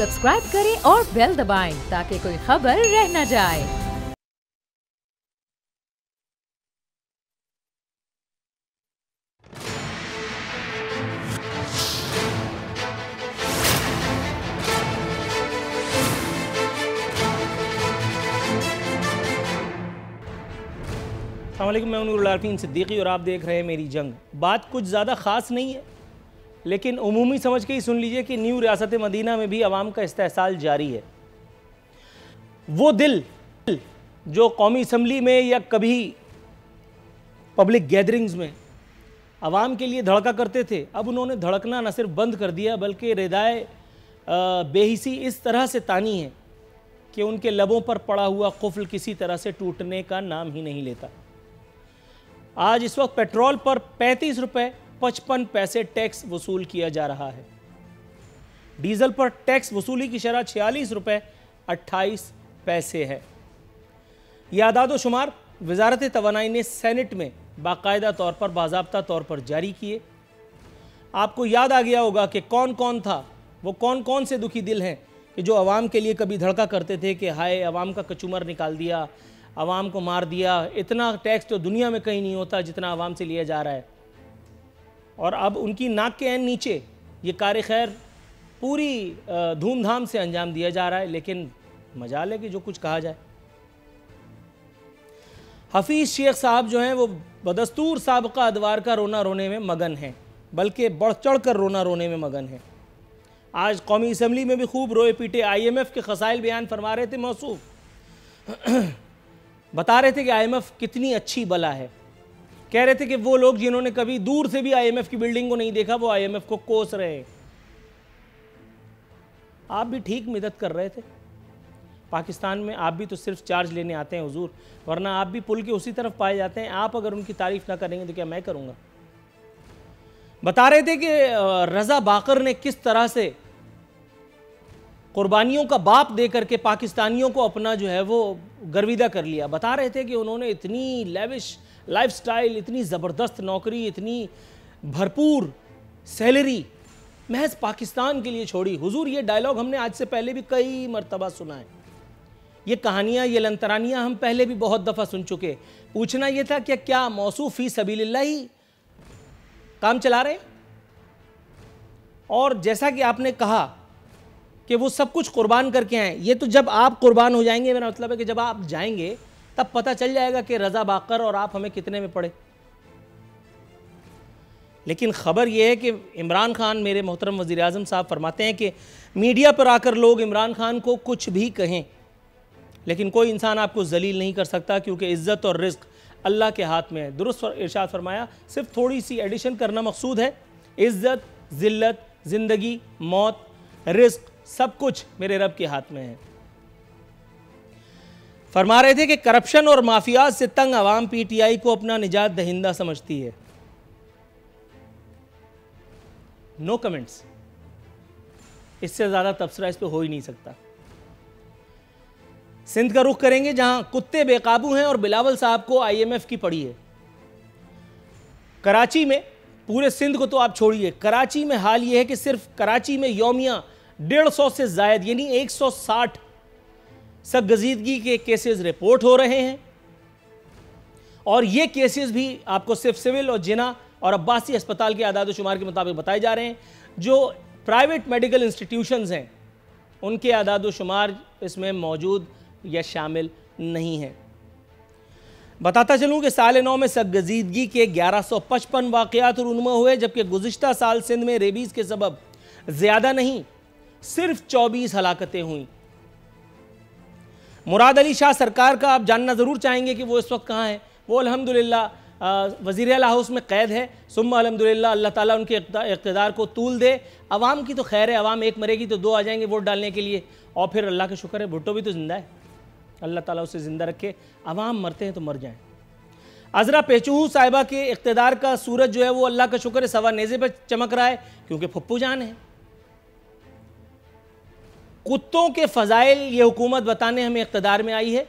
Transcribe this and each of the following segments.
Subscribe करें और bell दबाएं ताकि कोई खबर रह न जाए। अस्सलामुअलैकुम, मैं नूरुल आरफीन सिद्दीकी और आप देख रहे हैं मेरी जंग। बात कुछ ज़्यादा ख़ास नहीं है, लेकिन उमूमी समझ के ही सुन लीजिए कि न्यू रियासत मदीना में भी आवाम का इस्तेहसाल जारी है। वो दिल जो कौमी असम्बली में या कभी पब्लिक गैदरिंग्स में आवाम के लिए धड़का करते थे, अब उन्होंने धड़कना न सिर्फ बंद कर दिया बल्कि रिदाए बेहिसी इस तरह से तानी है कि उनके लबों पर पड़ा हुआ कुफ्ल किसी तरह से टूटने का नाम ही नहीं लेता। आज इस वक्त पेट्रोल पर 35 रुपये 55 पैसे टैक्स वसूल किया जा रहा है। डीजल पर टैक्स वसूली की शरह 46 रुपये 28 पैसे है। यह आदाद शुमार वजारत तवानाई ने सेनेट में बाकायदा तौर पर बाज़ाब्ता तौर पर जारी किए। आपको याद आ गया होगा कि कौन कौन था, वो कौन कौन से दुखी दिल हैं कि जो आवाम के लिए कभी धड़का करते थे कि हाय आवाम का कचूमर निकाल दिया, आवाम को मार दिया, इतना टैक्स तो दुनिया में कहीं नहीं होता जितना आवाम से लिया जा रहा है। और अब उनकी नाक के ऐन नीचे ये कार खैर पूरी धूमधाम से अंजाम दिया जा रहा है, लेकिन मजाल है कि जो कुछ कहा जाए। हफीज़ शेख साहब जो हैं वो बदस्तूर साबका अदवार का रोना रोने में मगन हैं, बल्कि बढ़ चढ़ कर रोना रोने में मगन हैं। आज कौमी असम्बली में भी खूब रोए पीटे IMF के खसाइल बयान फरमा रहे थे। मौसूफ बता रहे थे कि IMF कितनी अच्छी बला है। कह रहे थे कि वो लोग जिन्होंने कभी दूर से भी IMF की बिल्डिंग को नहीं देखा, वो IMF को कोस रहे हैं। आप भी ठीक मदद कर रहे थे। पाकिस्तान में आप भी तो सिर्फ चार्ज लेने आते हैं हुजूर, वरना आप भी पुल के उसी तरफ पाए जाते हैं। आप अगर उनकी तारीफ ना करेंगे तो क्या मैं करूँगा। बता रहे थे कि रज़ा बाकर ने किस तरह से कुर्बानियों का बाप दे करके पाकिस्तानियों को अपना जो है वो गर्विदा कर लिया। बता रहे थे कि उन्होंने इतनी लेविश लाइफस्टाइल, इतनी ज़बरदस्त नौकरी, इतनी भरपूर सैलरी महज पाकिस्तान के लिए छोड़ी। हुजूर ये डायलॉग हमने आज से पहले भी कई मरतबा सुना है। ये कहानियाँ, ये लंतरानियाँ हम पहले भी बहुत दफ़ा सुन चुके। पूछना ये था कि क्या मौसूफ फी सबीलिल्लाह ही काम चला रहे। और जैसा कि आपने कहा कि वो सब कुछ कुर्बान करके आए, ये तो जब आप कुर्बान हो जाएंगे, मेरा मतलब है कि जब आप जाएंगे तब पता चल जाएगा कि रज़ा बाकर और आप हमें कितने में पड़े। लेकिन ख़बर यह है कि इमरान खान, मेरे मोहतरम वज़ीर आज़म साहब फरमाते हैं कि मीडिया पर आकर लोग इमरान खान को कुछ भी कहें, लेकिन कोई इंसान आपको जलील नहीं कर सकता, क्योंकि इज़्ज़त और रिज़्क़ अल्लाह के हाथ में है। दुरुस्त इरशाद फरमाया, सिर्फ थोड़ी सी एडिशन करना मकसूद है। इज़्ज़त, ज़िल्लत, ज़िंदगी, मौत, रिज़्क़ सब कुछ मेरे रब के हाथ में है। फरमा रहे थे कि करप्शन और माफियाज से तंग आवाम PTI को अपना निजात दहिंदा समझती है। नो कमेंट्स, इससे ज्यादा तबसरा इस पे हो ही नहीं सकता। सिंध का रुख करेंगे जहां कुत्ते बेकाबू हैं और बिलावल साहब को IMF की पड़ी है। कराची में, पूरे सिंध को तो आप छोड़िए, कराची में हाल यह है कि सिर्फ कराची में यौमिया 150 से जायद यानी 160 सरगजीदगी के केसेस रिपोर्ट हो रहे हैं। और ये केसेस भी आपको सिर्फ सिविल और जिना और अब्बासी अस्पताल के आदाद शुमार के मुताबिक बताए जा रहे हैं। जो प्राइवेट मेडिकल इंस्टीट्यूशंस हैं उनके आदाद शुमार इसमें मौजूद या शामिल नहीं है। बताता चलूँ कि साल 9 में सरगजीदगी के 1155 वाक़यात रूनुमा हुए, जबकि गुज़िश्ता साल सिंध में रेबीज़ के सबब ज़्यादा नहीं सिर्फ 24 हलाकतें हुई। मुराद अली शाह सरकार का आप जानना ज़रूर चाहेंगे कि वो इस वक्त कहाँ है। वो अल्हम्दुलिल्लाह वज़ीर आला हाउस में क़ैद है। सुम्मा अल्हम्दुलिल्लाह, अल्लाह ताला उनके इक़्तिदार को तूल दे। अवाम की तो खैर है, अवाम एक मरेगी तो दो आ जाएंगे वोट डालने के लिए। और फिर अल्लाह का शुक्र है भुट्टो भी तो ज़िंदा है, अल्लाह ताला उसे ज़िंदा रखे। अवाम मरते हैं तो मर जाएँ। अज़रा पेचूहू साहिबा के इक़्तिदार का सूरज जो है वो अल्लाह का शुक्र है सवा नेज़े पर चमक रहा है, क्योंकि फुप्पू जान है। कुत्तों के फ़ज़ाइल ये हुकूमत बताने हमें इक़्तिदार में आई है।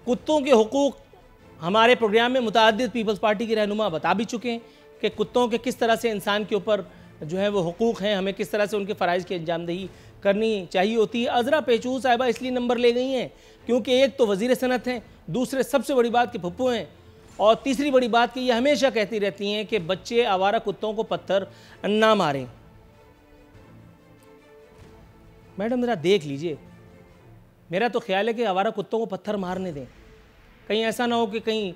कुत्तों के हुकूक़ हमारे प्रोग्राम में मुतअद्दिद पीपल्स पार्टी के रहनुमा बता भी चुके हैं कि कुत्तों के किस तरह से इंसान के ऊपर जो है वो हुकूक़ हैं, हमें किस तरह से उनके फ़राइज़ की अंजामदही करनी चाहिए होती है। अज़रा पेचू साहिबा इसलिए नंबर ले गई हैं क्योंकि एक तो वज़ीर सनत हैं, दूसरे सबसे बड़ी बात कि फप्पू हैं, और तीसरी बड़ी बात कि ये हमेशा कहती रहती हैं कि बच्चे आवारा कुत्तों को पत्थर ना मारें। मैडम ज़रा देख लीजिए, मेरा तो ख्याल है कि आवारा कुत्तों को पत्थर मारने दें, कहीं ऐसा ना हो कि कहीं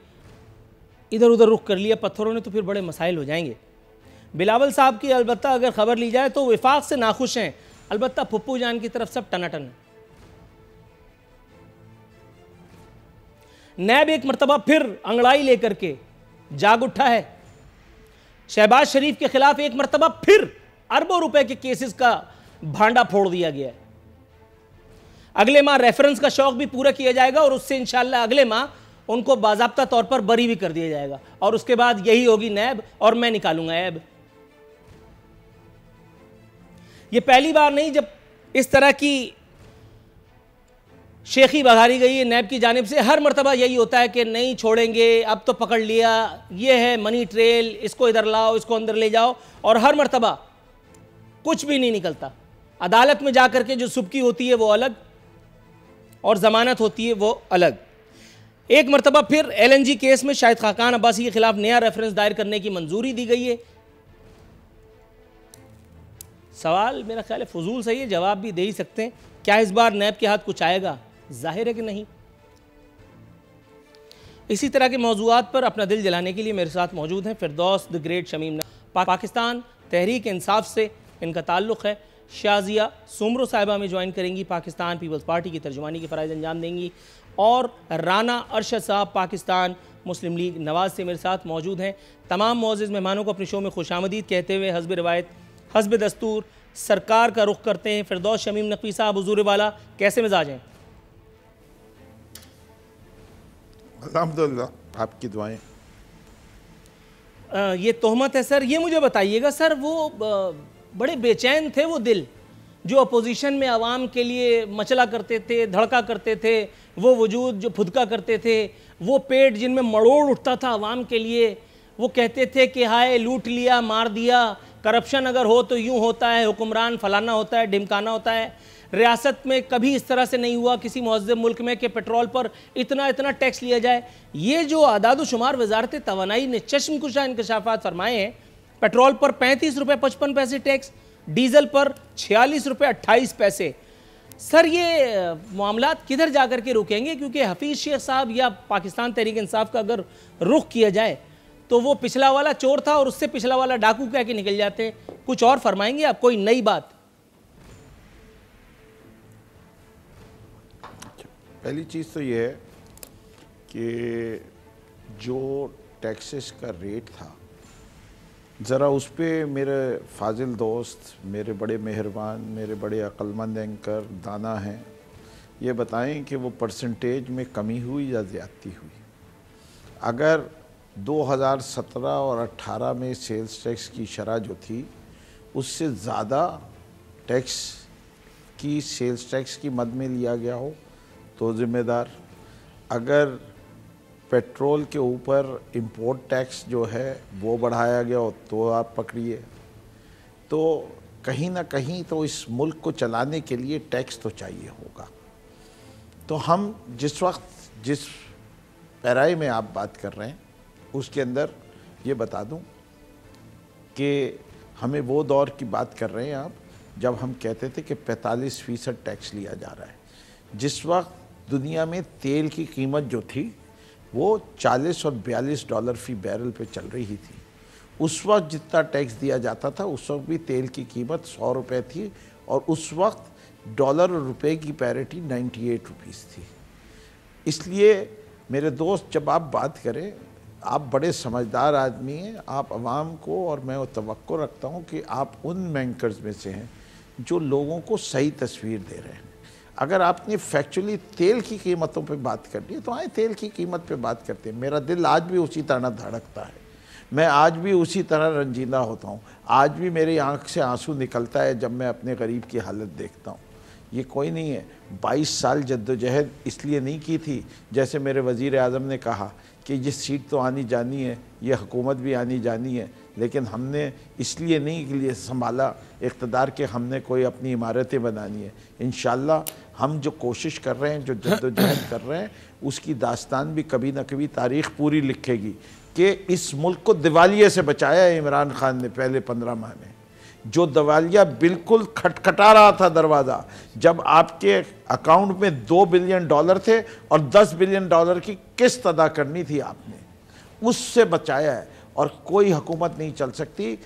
इधर उधर रुख कर लिया पत्थरों ने तो फिर बड़े मसाइल हो जाएंगे। बिलावल साहब की अलबत्ता अगर ख़बर ली जाए तो विफाक से नाखुश हैं, अलबत्ता फुप्पू जान की तरफ सब टनाटन। नैब एक मरतबा फिर अंगड़ाई लेकर के जाग उठा है। शहबाज शरीफ के खिलाफ एक मरतबा फिर अरबों रुपए के केसेस का भांडा फोड़ दिया गया है। अगले माह रेफरेंस का शौक भी पूरा किया जाएगा और उससे इंशाल्लाह अगले माह उनको बाज़ाब्ता तौर पर बरी भी कर दिया जाएगा और उसके बाद यही होगी नैब और मैं निकालूंगा ऐब। ये पहली बार नहीं जब इस तरह की शेखी बघारी गई है नैब की जानिब से। हर मरतबा यही होता है कि नहीं छोड़ेंगे, अब तो पकड़ लिया, ये है मनी ट्रेल, इसको इधर लाओ, इसको अंदर ले जाओ, और हर मरतबा कुछ भी नहीं निकलता। अदालत में जाकर के जो सुबकी होती है वो अलग और जमानत होती है वो अलग। एक मरतबा फिर LNG केस में शाहिद खाकान अब्बासी के खिलाफ नया रेफरेंस दायर करने की मंजूरी दी गई है। सवाल मेरा ख्याल है फजूल सही है, जवाब भी दे ही सकते हैं। क्या इस बार नैब के हाथ कुछ आएगा? जाहिर है कि नहीं। इसी तरह के मौजूआत पर अपना दिल जलाने के लिए मेरे साथ मौजूद हैं फिरदौस द ग्रेट शमीम। पाकिस्तान तहरीक इंसाफ से इनका ताल्लुक़ है। शाजिया सुमरो साहिबा में ज्वाइन करेंगी, पाकिस्तान पीपल्स पार्टी की तर्जुमानी के फ़राइज़ अंजाम देंगी। और राना अरशद साहब पाकिस्तान मुस्लिम लीग नवाज़ से मेरे साथ मौजूद हैं। तमाम मोअज़्ज़िज़ मेहमानों को अपने शो में खुशामदीद कहते हुए हस्ब रिवायत हस्ब दस्तूर सरकार का रुख करते हैं। फिरदौस शमीम नकवी साहब हुज़ूर वाला, कैसे मिजाज हैं? अल्हम्दुलिल्लाह, आपकी दुआएं। ये तोहमत है सर, ये मुझे बताइएगा सर, वो बड़े बेचैन थे वो दिल जो अपोजिशन में आवाम के लिए मचला करते थे, धड़का करते थे, वो वजूद जो फुदका करते थे, वो पेट जिनमें मड़ोड़ उठता था आवाम के लिए। वो कहते थे कि हाय लूट लिया, मार दिया, करप्शन अगर हो तो यूँ होता है, हुक्मरान फलाना होता है, ढिमकाना होता है। रियासत में कभी इस तरह से नहीं हुआ किसी मुहज़्ज़ब मुल्क में कि पेट्रोल पर इतना इतना टैक्स लिया जाए। ये जो आदाद शुमार वजारत तवानाई ने चश्मकुशा इंकशाफात फरमाए हैं, पेट्रोल पर 35 रुपये 55 पैसे टैक्स, डीजल पर 46 रुपये 28 पैसे। सर ये मामलात किधर जाकर के रुकेंगे? क्योंकि हफीज़ शेख साहब या पाकिस्तान तहरीक इंसाफ का अगर रुख किया जाए तो वो पिछला वाला चोर था और उससे पिछला वाला डाकू कह के निकल जाते हैं। कुछ और फरमाएंगे आप, कोई नई बात? पहली चीज़ तो ये है कि जो टैक्सेस का रेट था, ज़रा उस पर मेरे फाजिल दोस्त, मेरे बड़े मेहरबान, मेरे बड़े अक्लमंद एंकर दाना हैं, ये बताएं कि वो परसेंटेज में कमी हुई या ज़्यादती हुई। अगर 2017 और 18 में सेल्स टैक्स की शरह जो थी उससे ज़्यादा टैक्स की सेल्स टैक्स की मद में लिया गया हो तो ज़िम्मेदार। अगर पेट्रोल के ऊपर इंपोर्ट टैक्स जो है वो बढ़ाया गया हो तो आप पकड़िए। तो कहीं ना कहीं तो इस मुल्क को चलाने के लिए टैक्स तो चाहिए होगा। तो हम जिस वक्त जिस पैराए में आप बात कर रहे हैं उसके अंदर ये बता दूं कि हमें वो दौर की बात कर रहे हैं आप जब हम कहते थे कि 45% टैक्स लिया जा रहा है। जिस वक्त दुनिया में तेल की कीमत जो थी वो 40 और 42 डॉलर फी बैरल पे चल रही थी, उस वक्त जितना टैक्स दिया जाता था उस वक्त भी तेल की कीमत 100 रुपये थी और उस वक्त डॉलर और रुपए की पैरिटी 98 रुपीज़ थी। इसलिए मेरे दोस्त, जब आप बात करें, आप बड़े समझदार आदमी हैं, आप अवाम को, और मैं वो तवक्को रखता हूँ कि आप उन बैंकर्स में से हैं जो लोगों को सही तस्वीर दे रहे हैं। अगर आपने फैक्चुअली तेल की कीमतों पे बात करनी है तो आए तेल की कीमत पे बात करते हैं। मेरा दिल आज भी उसी तरह धड़कता है, मैं आज भी उसी तरह रंजीदा होता हूँ, आज भी मेरी आंख से आंसू निकलता है जब मैं अपने गरीब की हालत देखता हूँ। ये कोई नहीं है, 22 साल जद्दोजहद इसलिए नहीं की थी, जैसे मेरे वज़ीर आज़म ने कहा कि ये सीट तो आनी जानी है, ये हुकूमत भी आनी जानी है, लेकिन हमने इसलिए नहीं के लिए संभाला इक़्तिदार के हमने कोई अपनी इमारतें बनानी है। इंशाअल्लाह हम जो कोशिश कर रहे हैं, जो जद्दोजहद कर रहे हैं, उसकी दास्तान भी कभी ना कभी तारीख़ पूरी लिखेगी कि इस मुल्क को दिवालिये से बचाया है इमरान खान ने पहले 15 माह में। जो दिवालिया बिल्कुल खटखटा रहा था दरवाज़ा, जब आपके अकाउंट में $2 बिलियन थे और $10 बिलियन की किस्त अदा करनी थी आपने, उससे बचाया है। और कोई हुकूमत नहीं चल सकती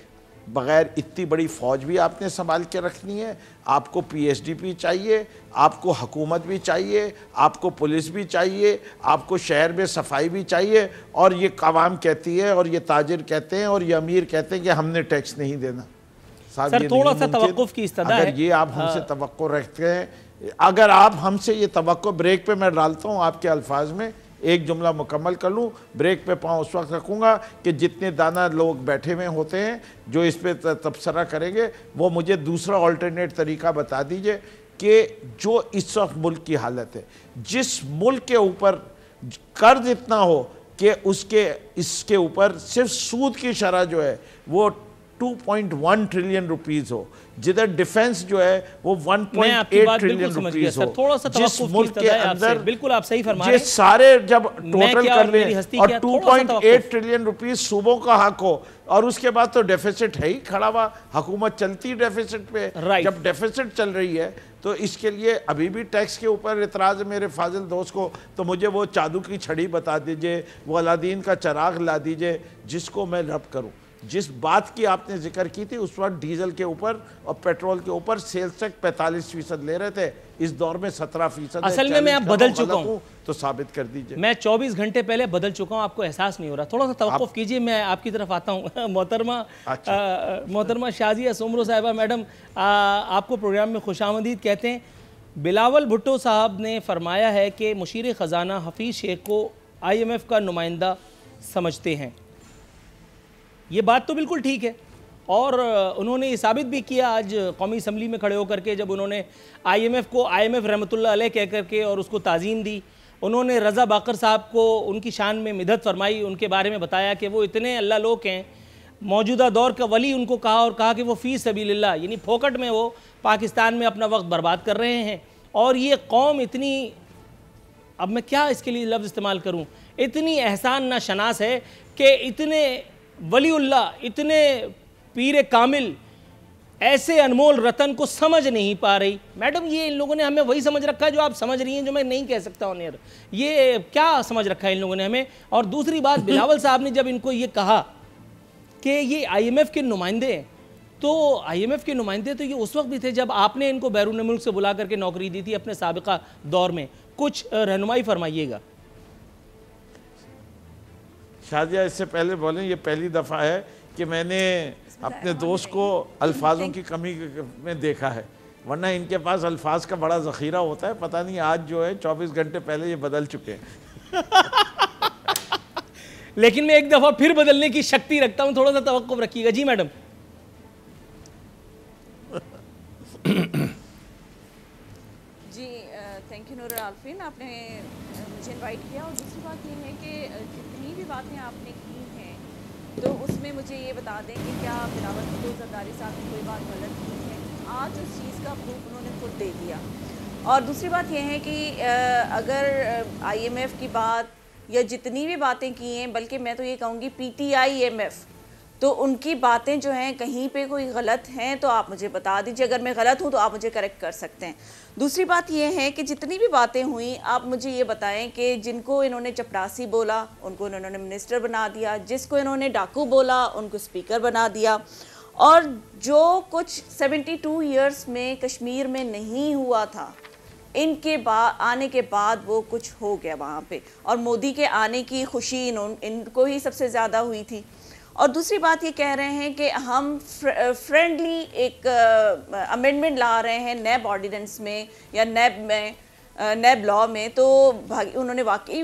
बग़ैर, इतनी बड़ी फ़ौज भी आपने संभाल के रखनी है, आपको PhD भी चाहिए, आपको हुकूमत भी चाहिए, आपको पुलिस भी चाहिए, आपको शहर में सफाई भी चाहिए। और ये अवाम कहती है और ये ताजिर कहते हैं और ये अमीर कहते हैं कि हमने टैक्स नहीं देना। सर थोड़ा सा तवक्कुफ की इस्तदा है। अगर ये आप हमसे तवक्को रखते हैं, अगर आप हमसे ये तवक्को, ब्रेक पे मैं डालता हूँ आपके अल्फाज में एक जुमला मुकम्मल कर लूँ, ब्रेक पे पाँव उस वक्त रखूँगा कि जितने दाना लोग बैठे हुए होते हैं जो इस पे तबसरा करेंगे, वो मुझे दूसरा अल्टरनेट तरीका बता दीजिए कि जो इस वक्त मुल्क की हालत है, जिस मुल्क के ऊपर कर्ज इतना हो कि इसके ऊपर सिर्फ सूद की शरह जो है वो 2.1 ट्रिलियन रुपीस हो, जिधर डिफेंस जो है वो 1.8 ट्रिलियन रुपीस हो, थोड़ा सा जिस मुल्क के अंदर बिल्कुल आप सही फरमा रहे हैं, सारे जब टोटल कर लें और 2.8 ट्रिलियन रुपीस सूबों का हक हो, और उसके बाद तो डेफिसिट है ही खड़ा हुआ, हुकूमत चलती डेफिसिट पे। जब डेफिसिट चल रही है तो इसके लिए अभी भी टैक्स के ऊपर इतराज़ है मेरे फाजिल दोस्त को, तो मुझे वो जादू की छड़ी बता दीजिए, वो अलादीन का चिराग ला दीजिए जिसको मैं रब करूँ। जिस बात की आपने जिक्र की थी उस वक्त डीजल के ऊपर और पेट्रोल के ऊपर सेल्स टैक्स 45% ले रहे थे, इस दौर में 17%। असल में मैं अब बदल चुका हूँ, तो साबित कर दीजिए। मैं 24 घंटे पहले बदल चुका हूँ, आपको एहसास नहीं हो रहा। थोड़ा सा तवक्कुफ कीजिए, मैं आपकी तरफ आता हूँ। मोहतरमा शाजिया सुमरो साहिबा मैडम, आपको प्रोग्राम में खुशामदीद कहते हैं। बिलावल भुट्टो साहब ने फरमाया है कि मुशीर ख़जाना हफीज़ शेख को IMF का नुमाइंदा समझते हैं। ये बात तो बिल्कुल ठीक है, और उन्होंने ये साबित भी किया आज कौमी असम्बली में खड़े होकर के, जब उन्होंने IMF को IMF रहमतुल्लाह अलैह कह करके और उसको ताज़ीम दी। उन्होंने रज़ा बाकर साहब को उनकी शान में मिदत फरमाई, उनके बारे में बताया कि वो इतने अल्लाह लोग हैं, मौजूदा दौर का वली उनको कहा, और कहा कि वो फ़ी सबीलिल्लाह, यानी फोकट में वो पाकिस्तान में अपना वक्त बर्बाद कर रहे हैं। और ये कौम इतनी, अब मैं क्या इसके लिए लफ्ज़ इस्तेमाल करूँ, इतनी एहसान ना शनास है कि इतने वलीउल्लाह, इतने पीर कामिल, ऐसे अनमोल रतन को समझ नहीं पा रही। मैडम ये इन लोगों ने हमें वही समझ रखा है जो आप समझ रही हैं, जो मैं नहीं कह सकता हूँ यार, ये क्या समझ रखा है इन लोगों ने हमें। और दूसरी बात, बिलावल साहब ने जब इनको ये कहा कि ये IMF के नुमाइंदे हैं, तो IMF के नुमाइंदे तो ये उस वक्त भी थे जब आपने इनको बैरून मुल्क से बुला करके नौकरी दी थी अपने साबिका दौर में। कुछ रहनुमाई फरमाइएगा। शादिया इससे पहले बोलें, ये पहली दफ़ा है कि मैंने अपने दोस्त को अल्फाजों की कमी में देखा है, वरना इनके पास अल्फाज का बड़ा ज़ख़ीरा होता है। पता नहीं आज जो है 24 घंटे पहले ये बदल चुके हैं। लेकिन मैं एक दफ़ा फिर बदलने की शक्ति रखता हूँ, थोड़ा सा तवक्कुफ रखिएगा। जी मैडम। जी थैंक यू नूर आलफिन, आपने मुझे इनवाइट किया। और दूसरी बात ये है कि जितनी भी बातें आपने की हैं तो उसमें मुझे ये बता दें कि क्या बिलावल भुट्टो ज़रदारी साहब ने कोई बात गलत की है? आज उस चीज़ का प्रूफ उन्होंने खुद दे दिया। और दूसरी बात यह है कि अगर IMF की बात या जितनी भी बातें की हैं, बल्कि मैं तो ये कहूँगी PTI-MF, तो उनकी बातें जो हैं कहीं पे कोई गलत हैं तो आप मुझे बता दीजिए, अगर मैं गलत हूँ तो आप मुझे करेक्ट कर सकते हैं। दूसरी बात ये है कि जितनी भी बातें हुई, आप मुझे ये बताएं कि जिनको इन्होंने चपरासी बोला उनको इन्होंने मिनिस्टर बना दिया, जिसको इन्होंने डाकू बोला उनको स्पीकर बना दिया, और जो कुछ 72 ईयर्स में कश्मीर में नहीं हुआ था, इनके आने के बाद वो कुछ हो गया वहाँ पे। और मोदी के आने की खुशी इनको ही सबसे ज़्यादा हुई थी। और दूसरी बात ये कह रहे हैं कि हम फ्रेंडली एक अमेंडमेंट ला रहे हैं नैब ऑर्डिनेंस में या नैब लॉ में, तो उन्होंने वाकई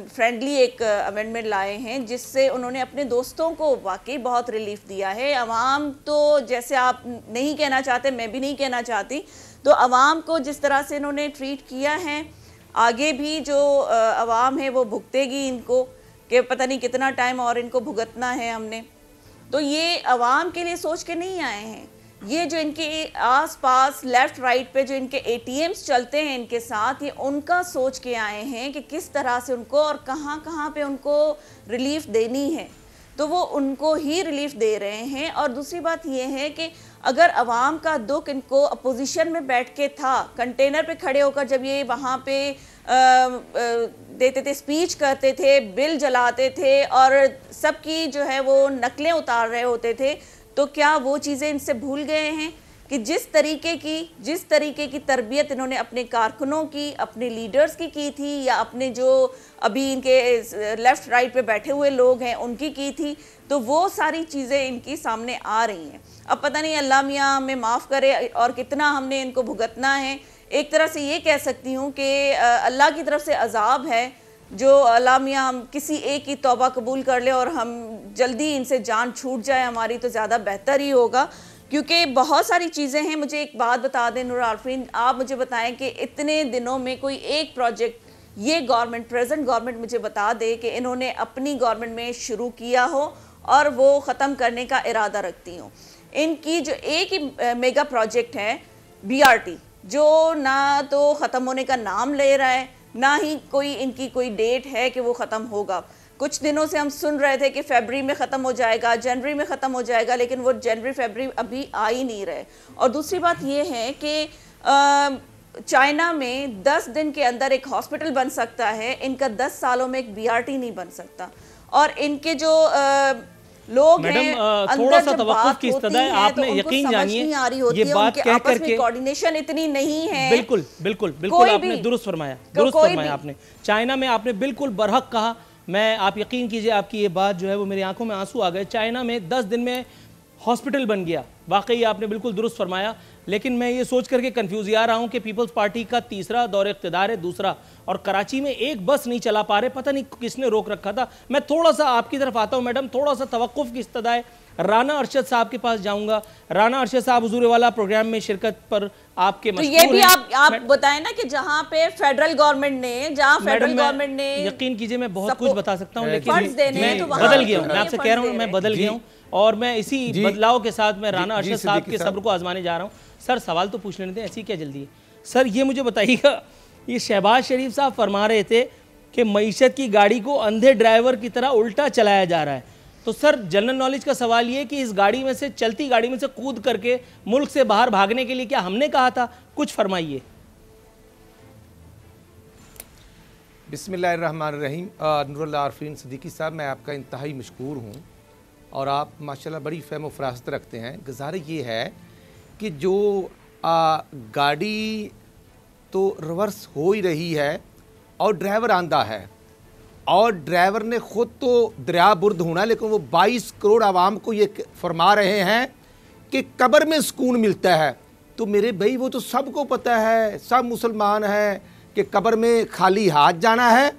फ्रेंडली एक अमेंडमेंट लाए हैं जिससे उन्होंने अपने दोस्तों को वाकई बहुत रिलीफ दिया है। अवाम तो, जैसे आप नहीं कहना चाहते, मैं भी नहीं कहना चाहती, तो अवाम को जिस तरह से इन्होंने ट्रीट किया है, आगे भी जो अवाम है वो भुगतेगी इनको। कि पता नहीं कितना टाइम और इनको भुगतना है हमने। तो ये आवाम के लिए सोच के नहीं आए हैं। ये जो इनके आसपास लेफ़्ट राइट पे जो इनके ATMs चलते हैं इनके साथ, ये उनका सोच के आए हैं कि किस तरह से उनको और कहाँ कहाँ पे उनको रिलीफ देनी है, तो वो उनको ही रिलीफ दे रहे हैं। और दूसरी बात ये है कि अगर अवाम का दुख इनको अपोजिशन में बैठ के था, कंटेनर पे खड़े होकर जब ये वहाँ पे देते थे, स्पीच करते थे, बिल जलाते थे और सबकी जो है वो नकलें उतार रहे होते थे, तो क्या वो चीज़ें इनसे भूल गए हैं कि जिस तरीके की तरबियत इन्होंने अपने कारकुनों की, अपने लीडर्स की थी, या अपने जो अभी इनके लेफ़्ट राइट पे बैठे हुए लोग हैं उनकी की थी, तो वो सारी चीज़ें इनकी सामने आ रही हैं। अब पता नहीं अल्लाह मियाँ हमें माफ़ करे और कितना हमने इनको भुगतना है। एक तरह से ये कह सकती हूँ कि अल्लाह की तरफ से अजाब है, जो अल्लाह मियाँ हम किसी एक की तौबा कबूल कर ले और हम जल्दी इनसे जान छूट जाए हमारी, तो ज़्यादा बेहतर ही होगा, क्योंकि बहुत सारी चीज़ें हैं। मुझे एक बात बता दें नूर आरफीन, आप मुझे बताएं कि इतने दिनों में कोई एक प्रोजेक्ट ये गवर्नमेंट, प्रेजेंट गवर्नमेंट मुझे बता दे कि इन्होंने अपनी गवर्नमेंट में शुरू किया हो और वो ख़त्म करने का इरादा रखती हो। इनकी जो एक ही मेगा प्रोजेक्ट है BRT, जो ना तो ख़त्म होने का नाम ले रहा है, ना ही कोई इनकी कोई डेट है कि वो ख़त्म होगा। कुछ दिनों से हम सुन रहे थे कि फरवरी में ख़त्म हो जाएगा, जनवरी में ख़त्म हो जाएगा, लेकिन वो जनवरी फरवरी अभी आ ही नहीं रहे। और दूसरी बात ये है कि चाइना में 10 दिन के अंदर एक हॉस्पिटल बन सकता है, इनका 10 सालों में एक BRT नहीं बन सकता। और इनके जो लोग हैं, थोड़ा सा तवक्कुफ की इस्तदा है, आपने यकीन जानिए ये बात कह करके कोऑर्डिनेशन इतनी नहीं है। बिल्कुल बिल्कुल बिल्कुल आपने दुरुस्त फरमाया आपने। चाइना में आपने बिल्कुल बरहक कहा। मैं, आप यकीन कीजिए, आपकी ये बात जो है वो मेरी आंखों में आंसू आ गए। चाइना में 10 दिन में हॉस्पिटल बन गया, वाकई आपने बिल्कुल दुरुस्त फरमाया। लेकिन मैं ये सोच करके कंफ्यूज आ रहा हूँ कि पीपल्स पार्टी का तीसरा दौर इख्तिदार है, दूसरा, और कराची में एक बस नहीं चला पा रहे, पता नहीं किसने रोक रखा था। मैं थोड़ा सा आपकी तरफ आता हूँ मैडम, थोड़ा सा तवक्कुफ की इस्तदा है। राना अरशद साहब के पास जाऊंगा। राना अरशद साहब हुजूर वाला प्रोग्राम में शिरकत पर आपके तो ये भी आप बताएं ना कि जहां पे फेडरल गवर्नमेंट ने यकीन कीजिए मैं बहुत कुछ बता सकता हूँ, लेकिन मैं बदल गया हूँ। मैं आपसे कह रहा हूँ मैं बदल गया हूँ, और मैं इसी बदलाव के साथ मैं राना अरशद साहब के सब्र को आजमाने जा रहा हूँ। सर सवाल तो पूछ लेने दें, ऐसी क्या जल्दी है? सर ये मुझे बताइएगा, ये शहबाज शरीफ साहब फरमा रहे थे कि मईशत की गाड़ी को अंधे ड्राइवर की तरह उल्टा चलाया जा रहा है। तो सर जनरल नॉलेज का सवाल ये कि इस गाड़ी में से, चलती गाड़ी में से कूद करके मुल्क से बाहर भागने के लिए क्या हमने कहा था? कुछ फरमाइए। बिस्मिल्लाहिर्रहमानिर्रहीम। नूरुल्लाह आरफीन सिद्दीकी साहब, मैं आपका इंतहाई मशकूर हूँ और आप माशाल्लाह बड़ी फ़हम फ़रासत रखते हैं। गुज़ारिश ये है कि जो गाड़ी तो रिवर्स हो ही रही है और ड्राइवर आंधा है, और ड्राइवर ने ख़ुद तो दरिया बुर्द होना, लेकिन वो 22 करोड़ आवाम को ये फरमा रहे हैं कि कब्र में सुकून मिलता है। तो मेरे भाई वो तो सबको पता है, सब मुसलमान हैं कि कब्र में खाली हाथ जाना है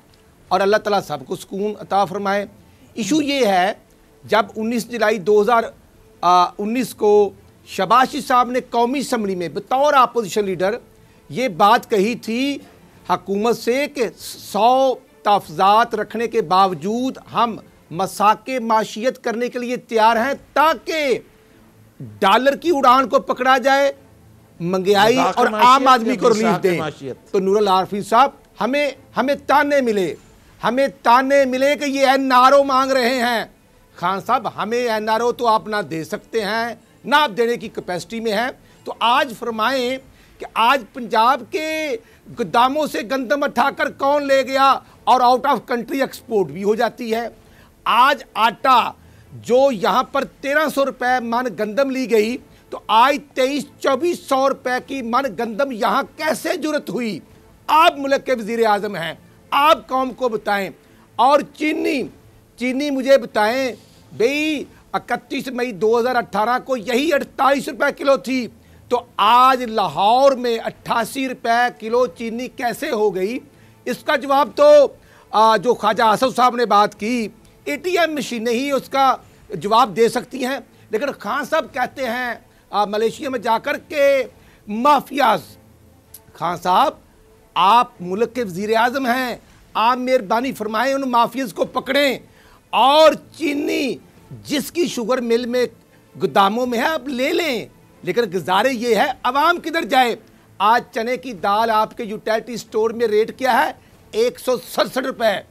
और अल्लाह ताला सबको सुकून अता फरमाए। इशू ये है, जब 19 जुलाई 2019 को शहबाज शरीफ साहब ने कौमी असम्बली में बतौर अपोजिशन लीडर ये बात कही थी हुकूमत से कि 100 तहफ़्ज़ात रखने के बावजूद हम मसाके माशियत करने के लिए तैयार हैं ताकि डॉलर की उड़ान को पकड़ा जाए, महंगाई और आम आदमी को रिलीफ दें। तो नूरुल आरफी साहब, हमें ताने मिले कि ये NRO मांग रहे हैं। खान साहब, हमें NRO तो आप ना दे सकते हैं, ना आप देने की कैपेसिटी में है। तो आज फरमाएं कि आज पंजाब के गोदामों से गंदम उठाकर कौन ले गया और आउट ऑफ कंट्री एक्सपोर्ट भी हो जाती है। आज आटा जो यहाँ पर 1300 रुपये मन गंदम ली गई, तो आज 2300-2400 रुपये की मन गंदम यहाँ कैसे जुर्रत हुई? आप मुल्क के वज़ीर आज़म हैं, आप कौम को बताएं। और चीनी मुझे बताएं भाई, 31 मई 2018 को यही 48 रुपये किलो थी, तो आज लाहौर में 88 रुपये किलो चीनी कैसे हो गई? इसका जवाब तो जो ख्वाजा आसफ साहब ने बात की, ATM मशीनें ही उसका जवाब दे सकती हैं। लेकिन खान साहब कहते हैं मलेशिया में जाकर के माफियाज। खान साहब, आप मुल्क के वज़ीर आज़म हैं, आप मेहरबानी फरमाएं उन माफियाज को पकड़ें और चीनी जिसकी शुगर मिल में गोदामों में है आप ले लें, लेकिन गुजारे ये है अवाम किधर जाए। आज चने की दाल आपके यूटिलिटी स्टोर में रेट क्या है 167 रुपए,